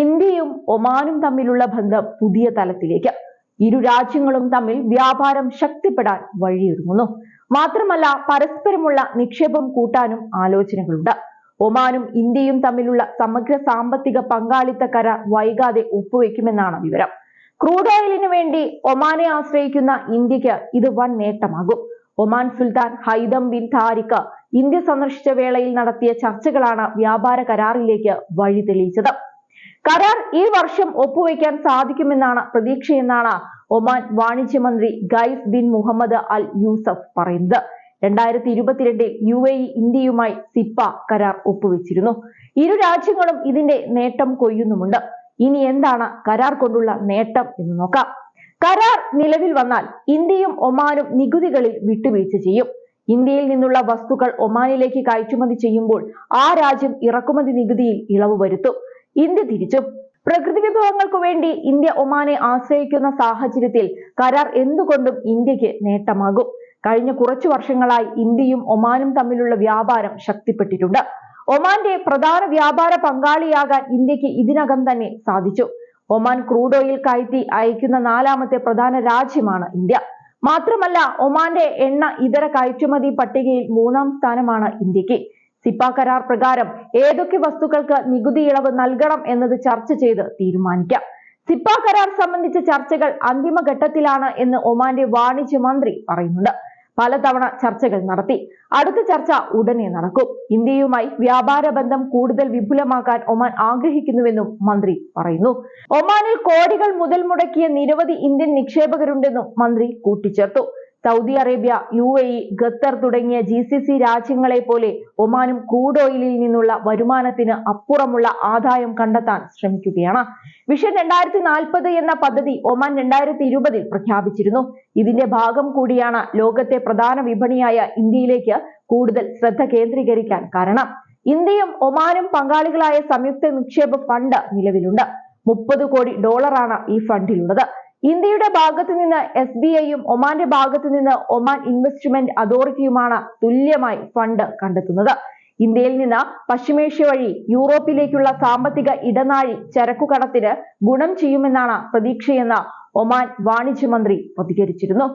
ഇന്ത്യയും ഒമാനും തമ്മിലുള്ള ബന്ധം പുതിയ തലത്തിലേക്ക്. ഇരു രാജ്യങ്ങളും തമ്മിൽ വ്യാപാരം ശക്തിപ്പെടാൻ വഴിയൊരുങ്ങുന്നു. മാത്രമല്ല, പരസ്പരമുള്ള നിക്ഷേപം കൂട്ടാനും ആലോചനകളുണ്ട്. ഒമാനും ഇന്ത്യയും തമ്മിലുള്ള സമഗ്ര സാമ്പത്തിക പങ്കാളിത്ത കരാർ വൈകാതെ ഒപ്പുവെക്കുമെന്നാണ് വിവരം. ക്രൂഡ് ഓയിലിനു വേണ്ടി ഒമാനെ ആശ്രയിക്കുന്ന ഇന്ത്യക്ക് ഇത് വൻ നേട്ടമാകും. ഒമാൻ സുൽത്താൻ ഹൈതം ബിൻ താരിഖ് ഇന്ത്യ സന്ദർശിച്ച വേളയിൽ നടത്തിയ ചർച്ചകളാണ് വ്യാപാര കരാറിലേക്ക് വഴി തെളിയിച്ചത്. കരാർ ഈ വർഷം ഒപ്പുവെക്കാൻ സാധിക്കുമെന്നാണ് പ്രതീക്ഷയെന്നാണ് ഒമാൻ വാണിജ്യമന്ത്രി ഗൈസ് ബിൻ മുഹമ്മദ് അൽ യൂസഫ് പറയുന്നത്. 2022 UAE ഇന്ത്യയുമായി സിപ്പ കരാർ ഒപ്പുവെച്ചിരുന്നു. ഇരു രാജ്യങ്ങളും ഇതിന്റെ നേട്ടം കൊയ്യുന്നുമുണ്ട്. ഇനി എന്താണ് കരാർ കൊണ്ടുള്ള നേട്ടം എന്ന് നോക്കാം. കരാർ നിലവിൽ വന്നാൽ ഇന്ത്യയും ഒമാനും നികുതികളിൽ വിട്ടുവീഴ്ച ചെയ്യും. ഇന്ത്യയിൽ നിന്നുള്ള വസ്തുക്കൾ ഒമാനിലേക്ക് കയറ്റുമതി ചെയ്യുമ്പോൾ ആ രാജ്യം ഇറക്കുമതി നികുതിയിൽ ഇളവ് വരുത്തും. ഇന്ത്യ തിരിച്ചും. പ്രകൃതി വിഭവങ്ങൾക്കു വേണ്ടി ഇന്ത്യ ഒമാനെ ആശ്രയിക്കുന്ന സാഹചര്യത്തിൽ കരാർ എന്തുകൊണ്ടും ഇന്ത്യക്ക് നേട്ടമാകും. കഴിഞ്ഞ കുറച്ചു വർഷങ്ങളായി ഇന്ത്യയും ഒമാനും തമ്മിലുള്ള വ്യാപാരം ശക്തിപ്പെട്ടിട്ടുണ്ട്. ഒമാന്റെ പ്രധാന വ്യാപാര പങ്കാളിയാകാൻ ഇന്ത്യക്ക് ഇതിനകം തന്നെ സാധിച്ചു. ഒമാൻ ക്രൂഡ് ഓയിൽ കയറ്റി അയക്കുന്ന 4ാമത്തെ പ്രധാന രാജ്യമാണ് ഇന്ത്യ. മാത്രമല്ല, ഒമാന്റെ എണ്ണ ഇതര കയറ്റുമതി പട്ടികയിൽ 3ാം സ്ഥാനമാണ് ഇന്ത്യക്ക്. സിപ്പ കരാർ പ്രകാരം ഏതൊക്കെ വസ്തുക്കൾക്ക് നികുതി ഇളവ് നൽകണം എന്നത് ചർച്ച ചെയ്ത് തീരുമാനിക്കാം. സിപ്പ കരാർ സംബന്ധിച്ച ചർച്ചകൾ അന്തിമഘട്ടത്തിലാണ് എന്ന് ഒമാന്റെ വാണിജ്യ മന്ത്രി പറയുന്നുണ്ട്. പലതവണ ചർച്ചകൾ നടത്തി. അടുത്ത ചർച്ച ഉടനെ നടക്കും. ഇന്ത്യയുമായി വ്യാപാര ബന്ധം കൂടുതൽ വിപുലമാക്കാൻ ഒമാൻ ആഗ്രഹിക്കുന്നുവെന്നും മന്ത്രി പറയുന്നു. ഒമാനിൽ കോടികൾ മുതൽ മുടക്കിയ നിരവധി ഇന്ത്യൻ നിക്ഷേപകരുണ്ടെന്നും മന്ത്രി കൂട്ടിച്ചേർത്തു. സൗദി അറേബ്യ, UAE, ഖത്തർ തുടങ്ങിയ GCC രാജ്യങ്ങളെ പോലെ ഒമാനും ക്രൂഡ് ഓയിലിൽ നിന്നുള്ള വരുമാനത്തിന് അപ്പുറമുള്ള ആദായം കണ്ടെത്താൻ ശ്രമിക്കുകയാണ്. വിഷൻ 2040 എന്ന പദ്ധതി ഒമാൻ 2020 പ്രഖ്യാപിച്ചിരുന്നു. ഇതിന്റെ ഭാഗം കൂടിയാണ് ലോകത്തെ പ്രധാന വിപണിയായ ഇന്ത്യയിലേക്ക് കൂടുതൽ ശ്രദ്ധ കേന്ദ്രീകരിക്കാൻ കാരണം. ഇന്ത്യയും ഒമാനും പങ്കാളികളായ സംയുക്ത നിക്ഷേപ ഫണ്ട് നിലവിലുണ്ട്. $30 കോടി ഈ ഫണ്ടിലുള്ളത്. ഇന്ത്യയുടെ ഭാഗത്തു നിന്ന് SBIയും ഒമാന്റെ ഭാഗത്തു നിന്ന് ഒമാൻ ഇൻവെസ്റ്റ്മെന്റ് അതോറിറ്റിയുമാണ് തുല്യമായി ഫണ്ട് കണ്ടെത്തുന്നത്. ഇന്ത്യയിൽ നിന്ന് പശ്ചിമേഷ്യ വഴി യൂറോപ്പിലേക്കുള്ള സാമ്പത്തിക ഇടനാഴി ചരക്കുകടത്തിന് ഗുണം ചെയ്യുമെന്നാണ് പ്രതീക്ഷയെന്ന് ഒമാൻ വാണിജ്യമന്ത്രി പ്രതികരിച്ചിരുന്നു.